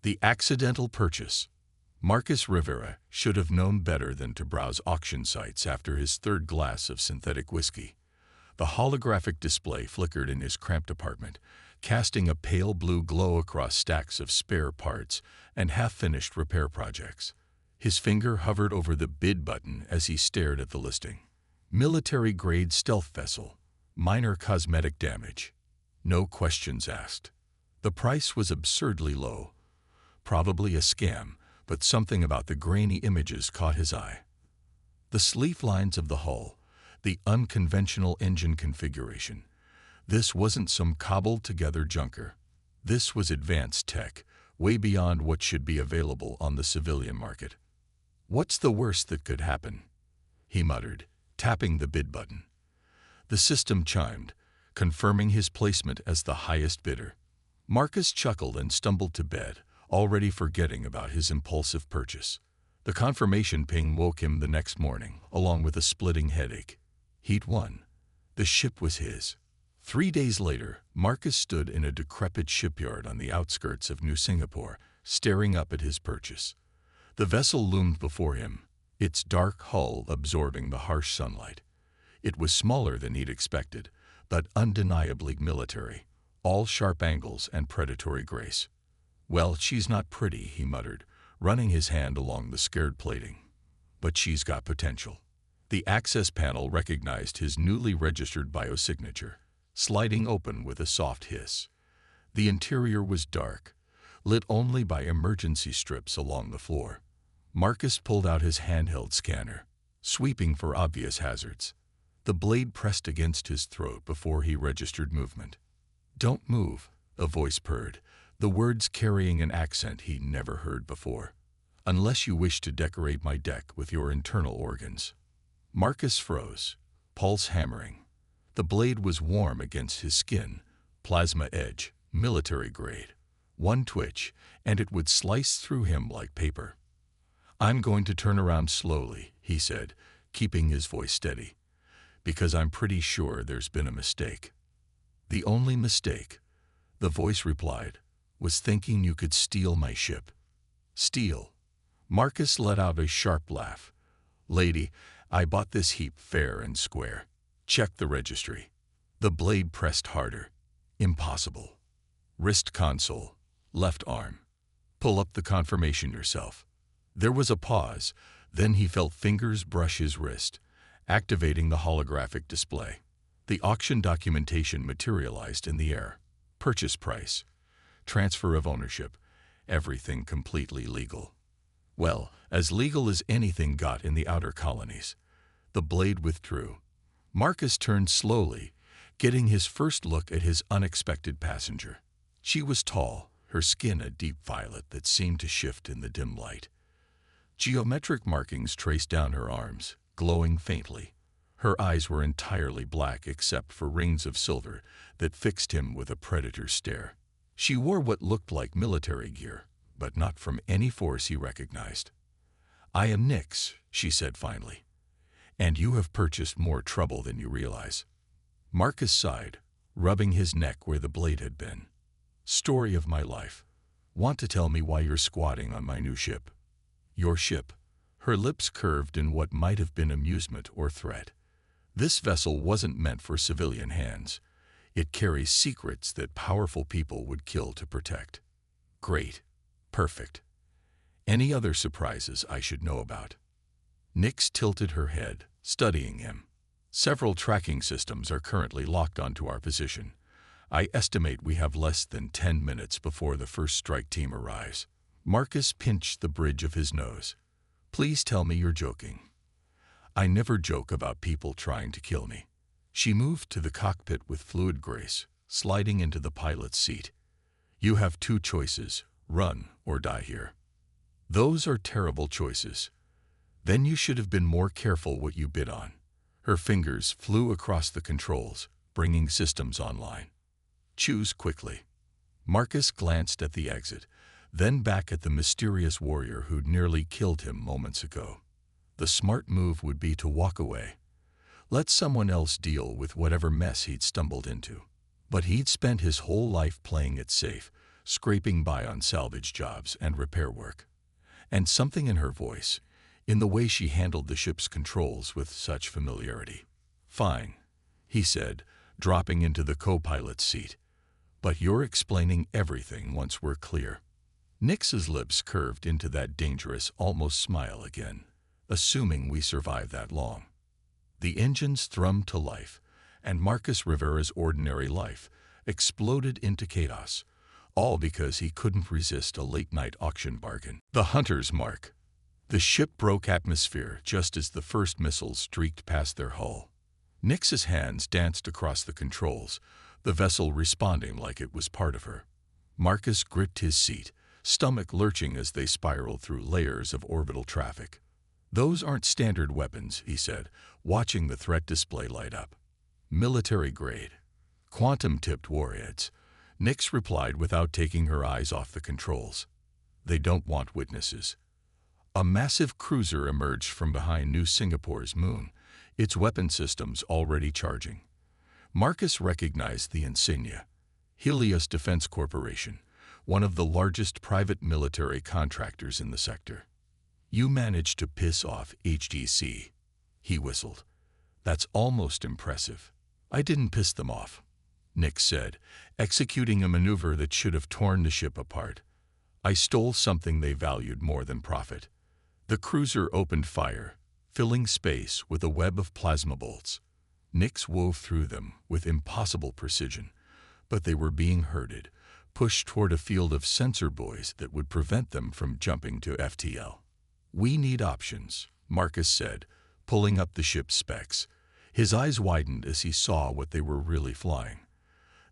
The accidental purchase. Marcus Rivera should have known better than to browse auction sites after his third glass of synthetic whiskey. The holographic display flickered in his cramped apartment, casting a pale blue glow across stacks of spare parts and half-finished repair projects. His finger hovered over the bid button as he stared at the listing. Military-grade stealth vessel. Minor cosmetic damage. No questions asked. The price was absurdly low. Probably a scam, but something about the grainy images caught his eye. The sleek lines of the hull, the unconventional engine configuration. This wasn't some cobbled-together junker. This was advanced tech, way beyond what should be available on the civilian market. "What's the worst that could happen?" he muttered, tapping the bid button. The system chimed, confirming his placement as the highest bidder. Marcus chuckled and stumbled to bed, already forgetting about his impulsive purchase. The confirmation ping woke him the next morning, along with a splitting headache. He'd won. The ship was his. 3 days later, Marcus stood in a decrepit shipyard on the outskirts of New Singapore, staring up at his purchase. The vessel loomed before him, its dark hull absorbing the harsh sunlight. It was smaller than he'd expected, but undeniably military, all sharp angles and predatory grace. "Well, she's not pretty," he muttered, running his hand along the scared plating. "But she's got potential." The access panel recognized his newly registered biosignature, sliding open with a soft hiss. The interior was dark, lit only by emergency strips along the floor. Marcus pulled out his handheld scanner, sweeping for obvious hazards. The blade pressed against his throat before he registered movement. "Don't move," a voice purred, the words carrying an accent he'd never heard before. "Unless you wish to decorate my deck with your internal organs." Marcus froze, pulse hammering. The blade was warm against his skin, plasma edge, military grade. One twitch, and it would slice through him like paper. "I'm going to turn around slowly," he said, keeping his voice steady, "because I'm pretty sure there's been a mistake." "The only mistake," the voice replied, "was thinking you could steal my ship." "Steal?" Marcus let out a sharp laugh. "Lady, I bought this heap fair and square. Check the registry." The blade pressed harder. "Impossible." Wrist console, left arm. "Pull up the confirmation yourself." There was a pause, then he felt fingers brush his wrist, activating the holographic display. The auction documentation materialized in the air. Purchase price, transfer of ownership, everything completely legal. Well, as legal as anything got in the outer colonies. The blade withdrew. Marcus turned slowly, getting his first look at his unexpected passenger. She was tall, her skin a deep violet that seemed to shift in the dim light. Geometric markings traced down her arms, glowing faintly. Her eyes were entirely black except for rings of silver that fixed him with a predator's stare. She wore what looked like military gear, but not from any force he recognized. "I am Nix," she said finally, "and you have purchased more trouble than you realize." Marcus sighed, rubbing his neck where the blade had been. "Story of my life. Want to tell me why you're squatting on my new ship?" "Your ship?" Her lips curved in what might have been amusement or threat. This vessel wasn't meant for civilian hands. It carries secrets that powerful people would kill to protect. "Great. Perfect. Any other surprises I should know about?" Nix tilted her head, studying him. "Several tracking systems are currently locked onto our position. I estimate we have less than 10 minutes before the first strike team arrives." Marcus pinched the bridge of his nose. "Please tell me you're joking." "I never joke about people trying to kill me." She moved to the cockpit with fluid grace, sliding into the pilot's seat. "You have 2 choices, run or die here." "Those are terrible choices." "Then you should have been more careful what you bid on." Her fingers flew across the controls, bringing systems online. "Choose quickly." Marcus glanced at the exit, then back at the mysterious warrior who'd nearly killed him moments ago. The smart move would be to walk away. Let someone else deal with whatever mess he'd stumbled into. But he'd spent his whole life playing it safe, scraping by on salvage jobs and repair work. And something in her voice, in the way she handled the ship's controls with such familiarity. "Fine," he said, dropping into the co-pilot's seat. "But you're explaining everything once we're clear." Nix's lips curved into that dangerous, almost smile again. "Assuming we survive that long." The engines thrummed to life, and Marcus Rivera's ordinary life exploded into chaos, all because he couldn't resist a late-night auction bargain. The Hunter's Mark. The ship broke atmosphere just as the first missiles streaked past their hull. Nix's hands danced across the controls, the vessel responding like it was part of her. Marcus gripped his seat, stomach lurching as they spiraled through layers of orbital traffic. "Those aren't standard weapons," he said, watching the threat display light up. "Military grade. Quantum-tipped warheads," Nix replied without taking her eyes off the controls. "They don't want witnesses." A massive cruiser emerged from behind New Singapore's moon, its weapon systems already charging. Marcus recognized the insignia. Helios Defense Corporation, one of the largest private military contractors in the sector. "You managed to piss off HDC," he whistled. "That's almost impressive." "I didn't piss them off," Nix said, executing a maneuver that should have torn the ship apart. "I stole something they valued more than profit." The cruiser opened fire, filling space with a web of plasma bolts. Nix wove through them with impossible precision, but they were being herded, pushed toward a field of sensor buoys that would prevent them from jumping to FTL. "We need options," Marcus said, pulling up the ship's specs. His eyes widened as he saw what they were really flying.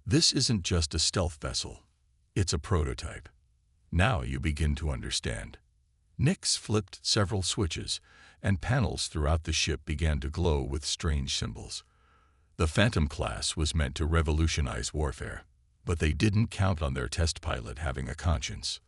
"This isn't just a stealth vessel. It's a prototype. Now you begin to understand." Nix flipped several switches, and panels throughout the ship began to glow with strange symbols. The Phantom class was meant to revolutionize warfare, but they didn't count on their test pilot having a conscience.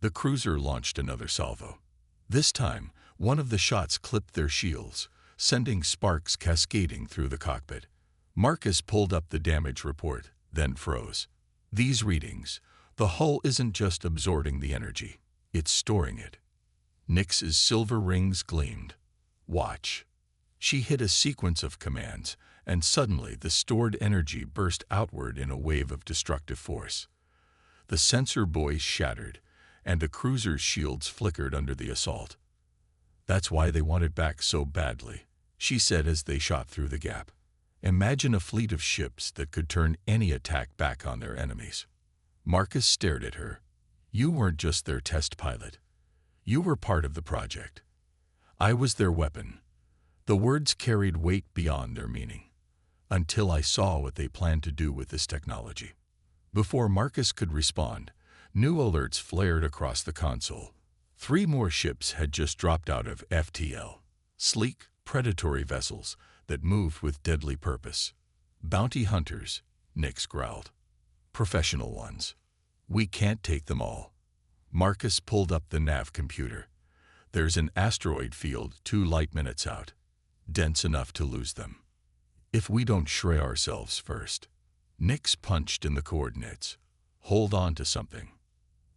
The cruiser launched another salvo. This time, one of the shots clipped their shields, sending sparks cascading through the cockpit. Marcus pulled up the damage report, then froze. "These readings, the hull isn't just absorbing the energy, it's storing it." Nix's silver rings gleamed. "Watch." She hit a sequence of commands, and suddenly the stored energy burst outward in a wave of destructive force. The sensor buoys shattered, and the cruiser's shields flickered under the assault. "That's why they want it back so badly," she said as they shot through the gap. "Imagine a fleet of ships that could turn any attack back on their enemies." Marcus stared at her. "You weren't just their test pilot. You were part of the project. I was their weapon." The words carried weight beyond their meaning. "Until I saw what they planned to do with this technology." Before Marcus could respond, new alerts flared across the console. 3 more ships had just dropped out of FTL. Sleek, predatory vessels that moved with deadly purpose. "Bounty hunters," Nix growled. "Professional ones. We can't take them all." Marcus pulled up the nav computer. "There's an asteroid field 2 light minutes out, dense enough to lose them. If we don't shred ourselves first." Nix punched in the coordinates. "Hold on to something."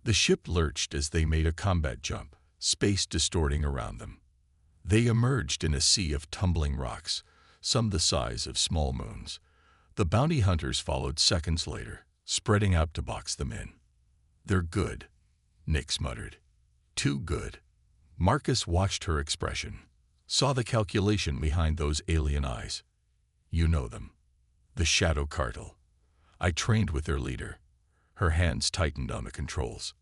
The ship lurched as they made a combat jump, space distorting around them. They emerged in a sea of tumbling rocks, some the size of small moons. The bounty hunters followed seconds later, spreading out to box them in. "They're good," Nix muttered. "Too good." Marcus watched her expression, saw the calculation behind those alien eyes. "You know them. The Shadow Cartel. I trained with their leader." Her hands tightened on the controls.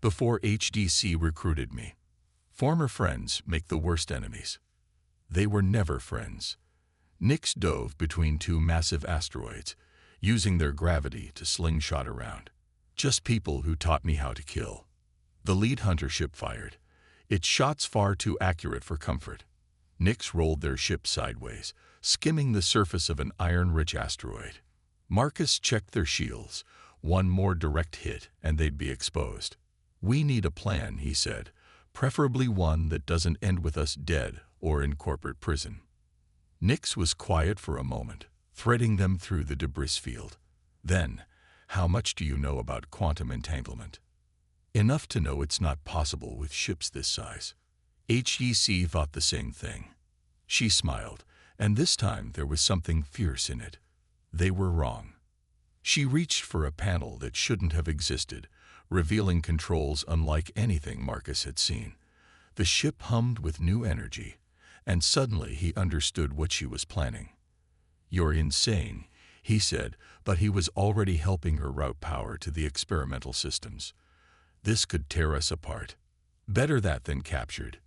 "Before HDC recruited me. Former friends make the worst enemies." They were never friends. Nix dove between 2 massive asteroids, using their gravity to slingshot around. "Just people who taught me how to kill." The lead hunter ship fired, its shots far too accurate for comfort. Nix rolled their ship sideways, skimming the surface of an iron-rich asteroid. Marcus checked their shields. One more direct hit, and they'd be exposed. "We need a plan," he said, "preferably one that doesn't end with us dead or in corporate prison." Nix was quiet for a moment, threading them through the debris field. Then, How much do you know about quantum entanglement? Enough to know it's not possible with ships this size. HEC thought the same thing. She smiled, and this time there was something fierce in it. They were wrong. She reached for a panel that shouldn't have existed, revealing controls unlike anything Marcus had seen. The ship hummed with new energy, and suddenly he understood what she was planning. "You're insane," he said, but he was already helping her route power to the experimental systems. "This could tear us apart. Better that than captured."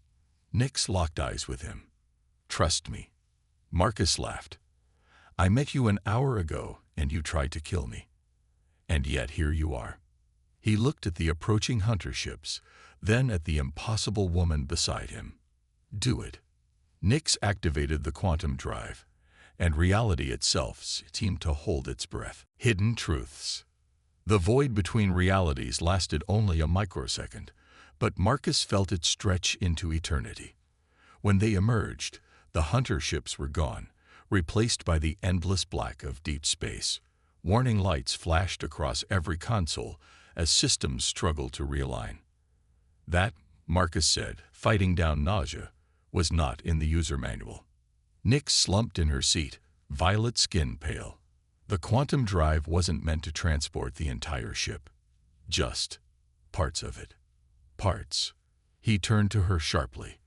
Nix locked eyes with him. "Trust me." Marcus laughed. "I met you an hour ago, and you tried to kill me. And yet here you are." He looked at the approaching hunter ships, then at the impossible woman beside him. "Do it." Nix activated the quantum drive, and reality itself seemed to hold its breath. Hidden truths. The void between realities lasted only a microsecond, but Marcus felt it stretch into eternity. When they emerged, the hunter ships were gone, replaced by the endless black of deep space. Warning lights flashed across every console as systems struggled to realign. That, Marcus said, fighting down nausea, was not in the user manual. Nix slumped in her seat, violet skin pale. The quantum drive wasn't meant to transport the entire ship. Just parts of it. Parts. He turned to her sharply.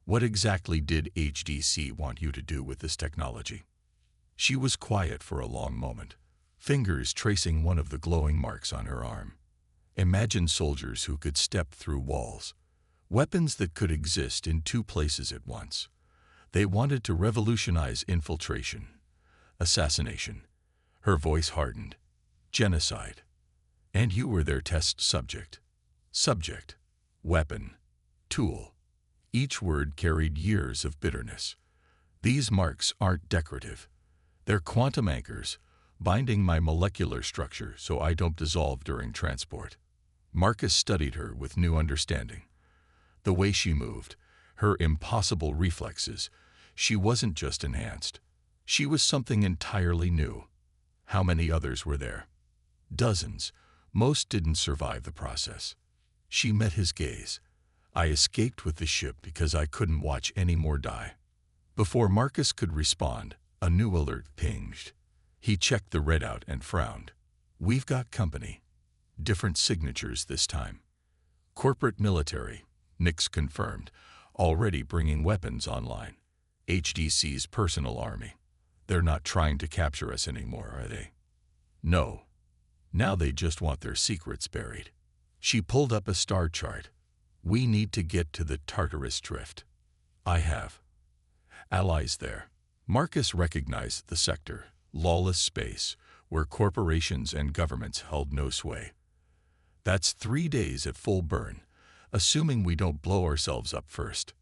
"What exactly did HDC want you to do with this technology?" She was quiet for a long moment, fingers tracing one of the glowing marks on her arm. Imagine soldiers who could step through walls. Weapons that could exist in two places at once. They wanted to revolutionize infiltration. Assassination. Her voice hardened. Genocide. And you were their test subject. Subject. Weapon. Tool. Each word carried years of bitterness. "These marks aren't decorative. They're quantum anchors, binding my molecular structure so I don't dissolve during transport." Marcus studied her with new understanding. The way she moved, her impossible reflexes, she wasn't just enhanced. She was something entirely new. How many others were there? Dozens. Most didn't survive the process. She met his gaze. "I escaped with the ship because I couldn't watch any more die." Before Marcus could respond, a new alert pinged. He checked the readout and frowned. "We've got company. Different signatures this time." "Corporate military," Nix confirmed, "already bringing weapons online. HDC's personal army. They're not trying to capture us anymore, are they?" "No. Now they just want their secrets buried." She pulled up a star chart. "We need to get to the Tartarus Drift. I have allies there." Marcus recognized the sector, lawless space, where corporations and governments held no sway. "That's 3 days at full burn, assuming we don't blow ourselves up first.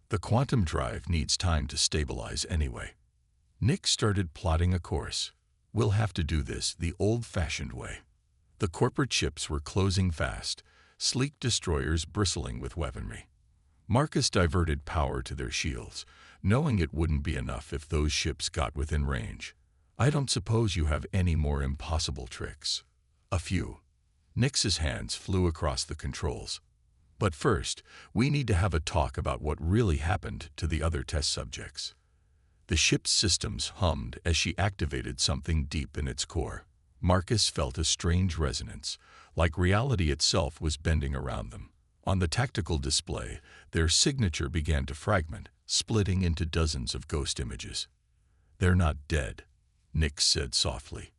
The quantum drive needs time to stabilize anyway." Nick started plotting a course. "We'll have to do this the old-fashioned way." The corporate ships were closing fast, sleek destroyers bristling with weaponry. Marcus diverted power to their shields, knowing it wouldn't be enough if those ships got within range. "I don't suppose you have any more impossible tricks." "A few." Nix's hands flew across the controls. "But first, we need to have a talk about what really happened to the other test subjects." The ship's systems hummed as she activated something deep in its core. Marcus felt a strange resonance, like reality itself was bending around them. On the tactical display, their signature began to fragment, splitting into dozens of ghost images. "They're not dead," Nix said softly.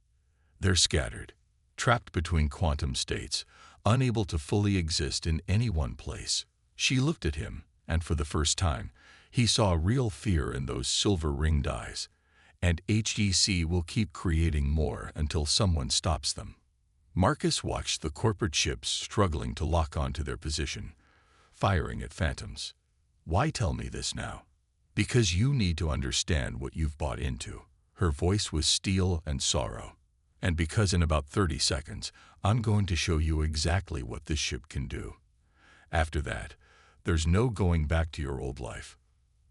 "They're scattered, trapped between quantum states, unable to fully exist in any one place." She looked at him, and for the first time, he saw real fear in those silver-ringed eyes. "And HEC will keep creating more until someone stops them." Marcus watched the corporate ships struggling to lock onto their position, firing at phantoms. "Why tell me this now?" "Because you need to understand what you've bought into." Her voice was steel and sorrow. "And because in about 30 seconds, I'm going to show you exactly what this ship can do. After that, there's no going back to your old life."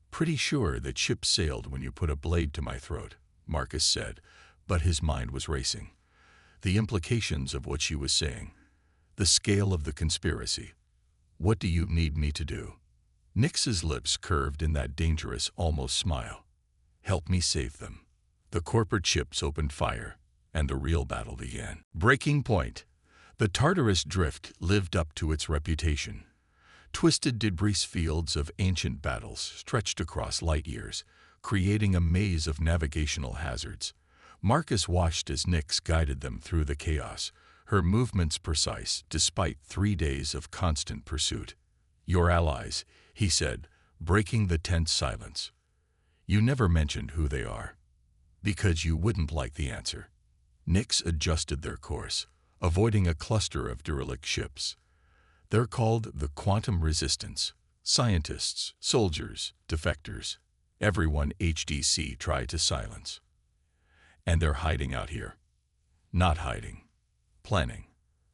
"Pretty sure that ship sailed when you put a blade to my throat," Marcus said, but his mind was racing. the implications of what she was saying, the scale of the conspiracy. What do you need me to do? Nix's lips curved in that dangerous, almost smile. Help me save them. The corporate ships opened fire, and the real battle began. Breaking point. The Tartarus Drift lived up to its reputation. Twisted debris fields of ancient battles stretched across light years, creating a maze of navigational hazards. Marcus watched as Nix guided them through the chaos, her movements precise despite 3 days of constant pursuit. Your allies, he said, breaking the tense silence. You never mentioned who they are. Because you wouldn't like the answer. Nix adjusted their course, avoiding a cluster of derelict ships. They're called the Quantum Resistance. Scientists, soldiers, defectors. Everyone HDC tried to silence. And they're hiding out here. Not hiding. Planning.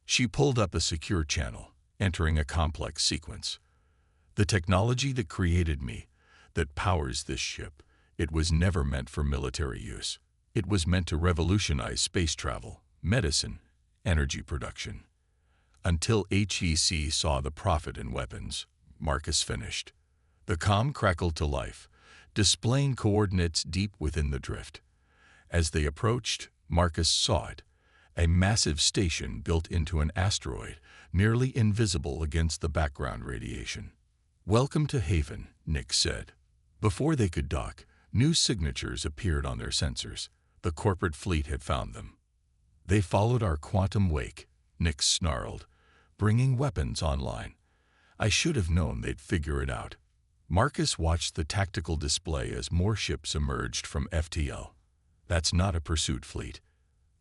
She pulled up a secure channel, entering a complex sequence. The technology that created me, that powers this ship, it was never meant for military use. It was meant to revolutionize space travel, medicine, energy production. Until HEC saw the profit in weapons, Marcus finished. The comm crackled to life, displaying coordinates deep within the drift. As they approached, Marcus saw it, a massive station built into an asteroid, nearly invisible against the background radiation. Welcome to Haven, Nix said. Before they could dock, new signatures appeared on their sensors. The corporate fleet had found them. They followed our quantum wake, Nix snarled, bringing weapons online. I should have known they'd figure it out. Marcus watched the tactical display as more ships emerged from FTL. That's not a pursuit fleet.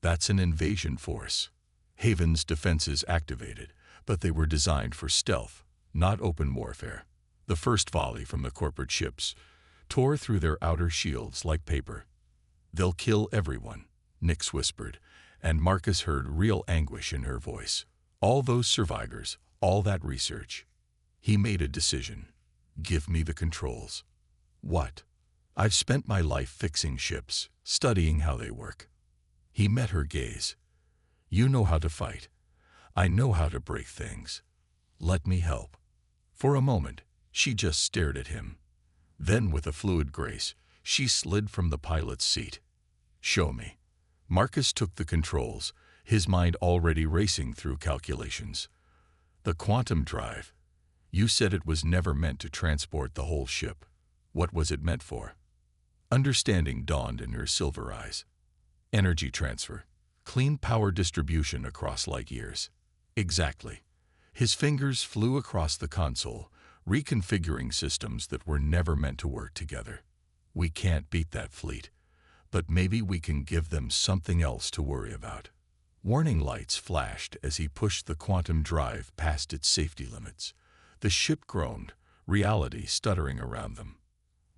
That's an invasion force. Haven's defenses activated, but they were designed for stealth, not open warfare. The first volley from the corporate ships tore through their outer shields like paper. They'll kill everyone, Nix whispered, and Marcus heard real anguish in her voice. All those survivors, all that research. He made a decision. Give me the controls. What? I've spent my life fixing ships, studying how they work. He met her gaze. You know how to fight. I know how to break things. Let me help. For a moment, she just stared at him. Then, with a fluid grace, she slid from the pilot's seat. Show me. Marcus took the controls, his mind already racing through calculations. The quantum drive. You said it was never meant to transport the whole ship. What was it meant for? Understanding dawned in her silver eyes. Energy transfer. Clean power distribution across light years. Exactly. His fingers flew across the console, reconfiguring systems that were never meant to work together. We can't beat that fleet, but maybe we can give them something else to worry about. Warning lights flashed as he pushed the quantum drive past its safety limits. The ship groaned, reality stuttering around them.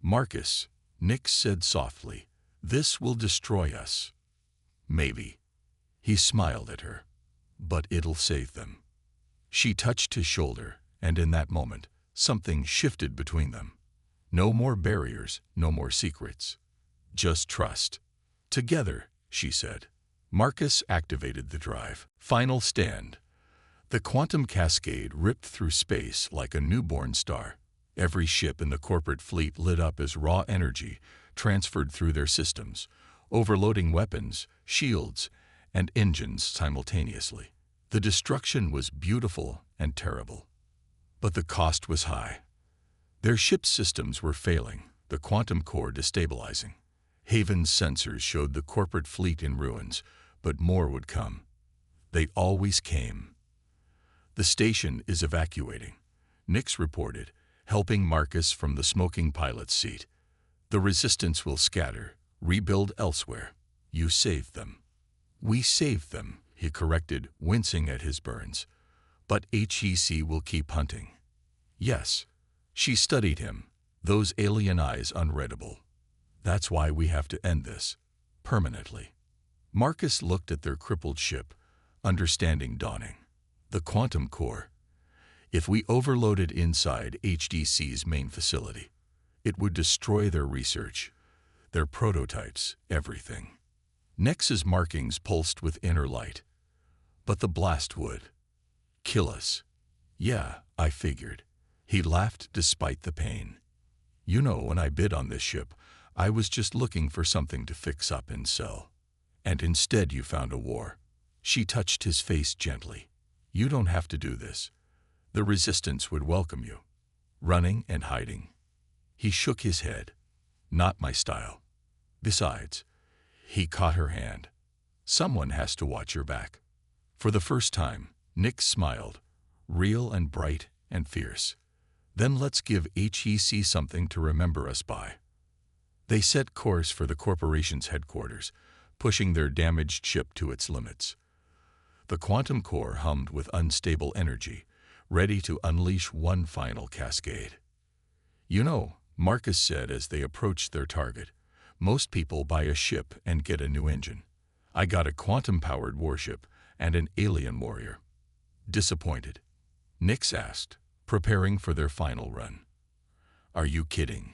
Marcus, Nix said softly, this will destroy us. Maybe. He smiled at her. But it'll save them. She touched his shoulder, and in that moment, something shifted between them. No more barriers, no more secrets. Just trust. Together, she said. Marcus activated the drive. Final stand. The quantum cascade ripped through space like a newborn star. Every ship in the corporate fleet lit up as raw energy transferred through their systems, overloading weapons, shields, and engines simultaneously. The destruction was beautiful and terrible. But the cost was high. Their ship's systems were failing, the quantum core destabilizing. Haven's sensors showed the corporate fleet in ruins, but more would come. They always came. The station is evacuating, Nix reported, helping Marcus from the smoking pilot's seat. The resistance will scatter, rebuild elsewhere. You saved them. We saved them, he corrected, wincing at his burns. But HEC will keep hunting. Yes. She studied him, those alien eyes unreadable. That's why we have to end this. Permanently. Marcus looked at their crippled ship, understanding dawning. The quantum core. If we overloaded inside HDC's main facility, it would destroy their research, their prototypes, everything. Nix's markings pulsed with inner light. But the blast would kill us. Yeah, I figured. He laughed despite the pain. You know, when I bid on this ship, I was just looking for something to fix up and sell. And instead you found a war. She touched his face gently. You don't have to do this. The resistance would welcome you. Running and hiding. He shook his head. Not my style. Besides, he caught her hand. Someone has to watch your back. For the first time, Nix smiled, real and bright and fierce. Then let's give HEC something to remember us by. They set course for the corporation's headquarters, pushing their damaged ship to its limits. The quantum core hummed with unstable energy, ready to unleash one final cascade. You know, Marcus said as they approached their target, most people buy a ship and get a new engine. I got a quantum-powered warship and an alien warrior. Disappointed? Nix asked, preparing for their final run. Are you kidding?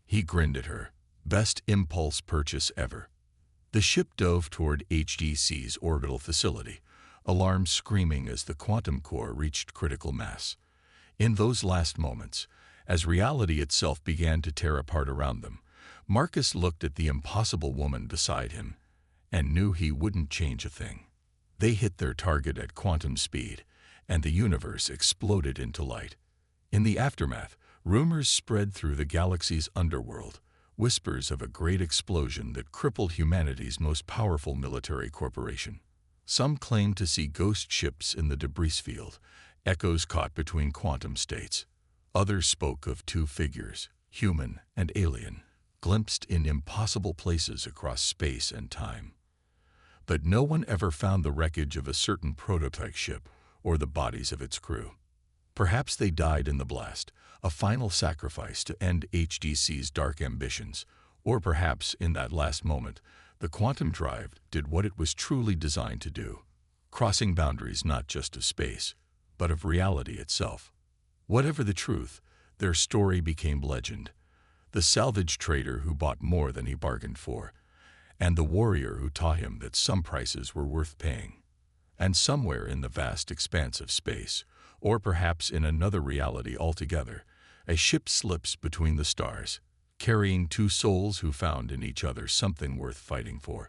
He grinned at her. Best impulse purchase ever. The ship dove toward HDC's orbital facility, alarms screaming as the quantum core reached critical mass. In those last moments, as reality itself began to tear apart around them, Marcus looked at the impossible woman beside him and knew he wouldn't change a thing. They hit their target at quantum speed, and the universe exploded into light. In the aftermath, rumors spread through the galaxy's underworld, whispers of a great explosion that crippled humanity's most powerful military corporation. Some claimed to see ghost ships in the debris field, echoes caught between quantum states. Others spoke of two figures, human and alien, glimpsed in impossible places across space and time. But no one ever found the wreckage of a certain prototype ship or the bodies of its crew. Perhaps they died in the blast, a final sacrifice to end HDC's dark ambitions, or perhaps in that last moment, the quantum drive did what it was truly designed to do, crossing boundaries not just of space, but of reality itself. Whatever the truth, their story became legend. The salvage trader who bought more than he bargained for, and the warrior who taught him that some prices were worth paying. And somewhere in the vast expanse of space, or perhaps in another reality altogether, a ship slips between the stars, carrying two souls who found in each other something worth fighting for.